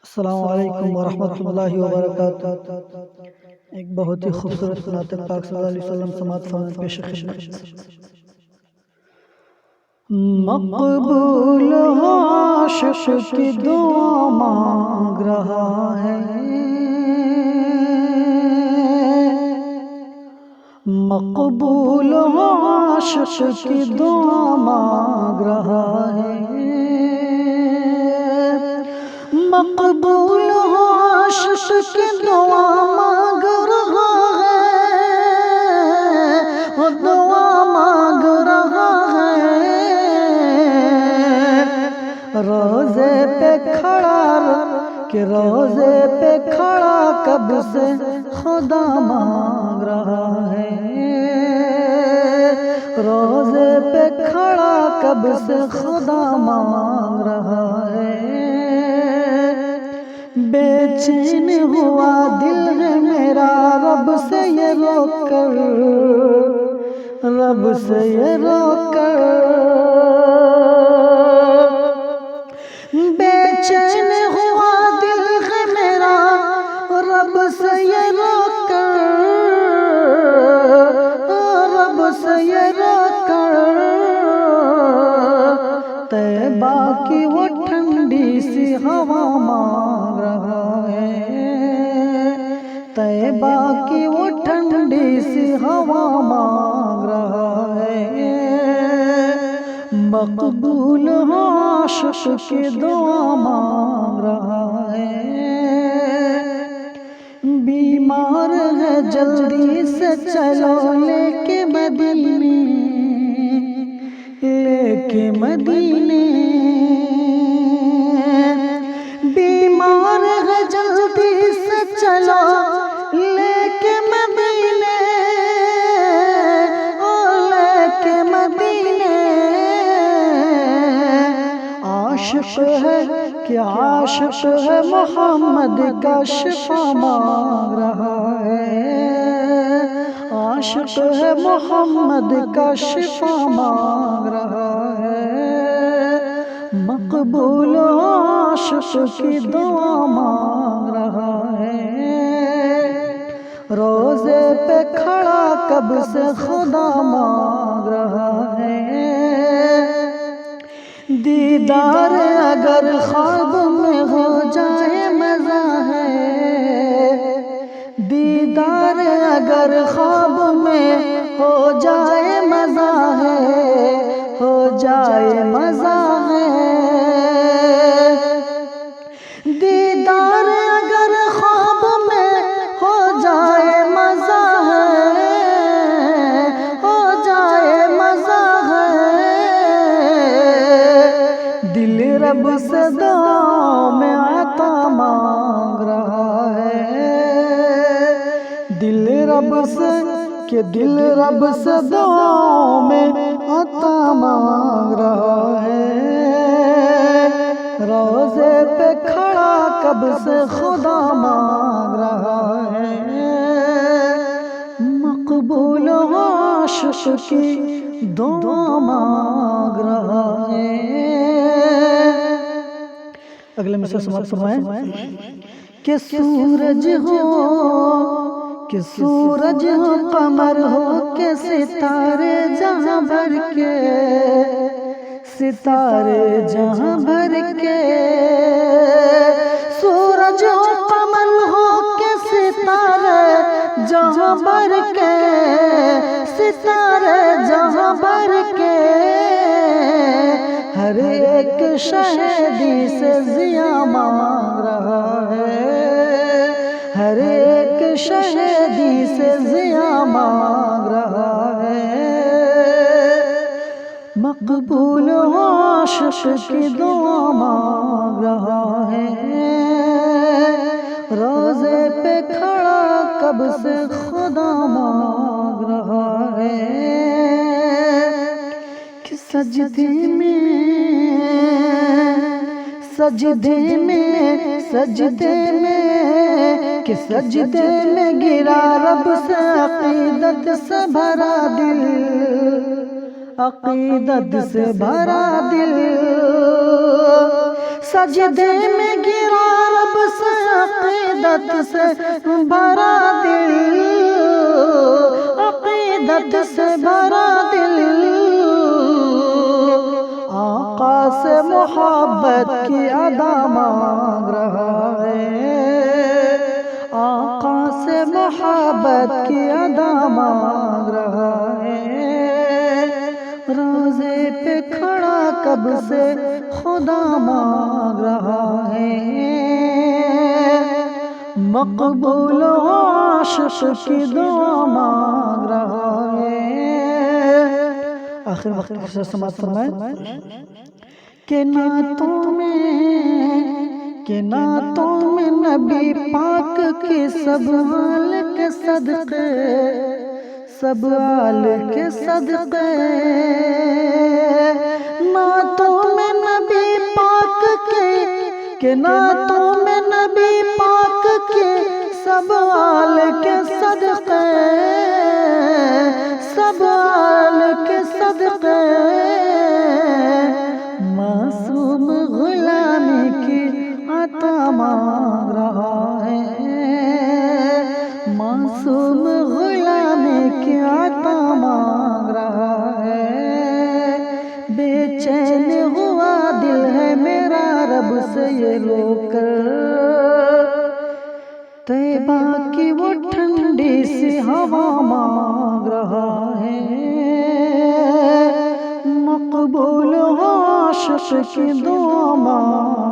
السلام علیکم ورحمۃ اللہ وبرکاتہ۔ ایک بہت ہی خوبصورت نعت پاک صلی اللہ علیہ وسلم سماعت فرمائیں پیش خدمت۔ مقبول عاشق کی دعا مانگ رہا ہے، مقبول عاشق کی دعا مانگ رہا ہے، مقبول عاشق کی دعا مانگ رہا ہے، وہ دعا مانگ رہا ہے، روزے پہ کھڑا کہ روزے پہ کھڑا کب سے خدا مانگ رہا ہے، روزے پہ کھڑا کب سے خدا مانگ رہا ہے، بے چین ہوا دل ہے میرا رب سے یہ رو کر، رب سے یہ رو کر، بے چین ہوا دل ہے میرا رب سے یہ رو کر، رب سے یہ رو کر، طیبہ کی وہ ٹھنڈی سی ہوا مانگ رہا ہے، طیبہ کی وہ ٹھنڈی سی ہوا مانگ رہا ہے، مقبول عاشق کی دعا مانگ رہا ہے، بیمار ہے جلدی سے چلو لے کے مدینے، لے کے مدینے، بیمار ہے جلدی سے چلو لے کے مدینے، لے کے مدینے، عاشق ہے کہ عاشق ہے محمد کا شفا مانگ رہا ہے، عاشق ہے محمد کا شفا مانگ رہا ہے، مقبول عاشق کی دعا مانگ رہا ہے، روزے پہ کھڑا کب سے خدا مانگ رہا ہے، دیدار اگر خواب میں ہو جائے مزہ ہے، دیدار اگر خواب میں ہو جائے مزہ ہے، ہو جائے مزہ ہے، دیدار اگر خواب میں ہو جائے مزہ ہے، ہو جائے مزہ ہے، دل رب سے دعا میں عطا مانگ رہا ہے، دل رب سے کہ دل رب سے دعا میں عطا مانگ رہا ہے، روزے پہ کھڑا کب سے خدا مانگ رہا ہے، مقبول عاشق کی دعا مانگ رہا ہے۔ اگلے مصرع سماعت فرمائیں کہ سورج ہو، کہ سورج ہو، قمر ہو، کہ ستارے جہاں بھر کے، ستارے جہاں بھر کے، سورج ہو، قمر ہو، کہ ستارے جہاں بھر کے، ستارے جہاں بھر کے، ہر ایک شہدی سے ضیا مانگ رہا ہے، ہر ایک شہدی سے ضیا مانگ رہا ہے، مقبول عاشق کی دعا مانگ رہا ہے، روزے پہ کھڑا کب سے خدا مانگ رہا ہے، کہ سجدے میں، سجدے میں، سجدے میں، کہ سجدے میں گرا رب سے عقیدت سے بھرا دل، عقیدت سے بھرا دل، سجدے میں گرا رب عقیدت سے بھرا دل، عقیدت سے بھرا دل، آقا سے محبت کی ادا مانگ رہا ہے، آقا سے محبت کی ادا مانگ رہا ہے، روزے پہ کھڑا کب سے خدا مانگ رہا ہے، مقبول عاشق کی دعا مانگ رہا ہے۔ آخر وقت سے سماعت فرمائیں کہ نعتوں میں نبی پاک کے سب آل کے صدقے، سب آل کے صدقے، نعتوں میں نبی پاک کے نعتوں میں نبی پاک کے سب آل کے صدقے، سب آل کے صدقے، معصوم غلامی کی عطا مانگ رہا ہے، معصوم غلامی کی عطا مانگ رہا ہے، بے چین ہوا دل ہے میرا رب سے یہ رو کر، طیبہ کی وہ ٹھنڈی سی ہوا مانگ رہا ہے، مقبول عاشق کی دعا مانگ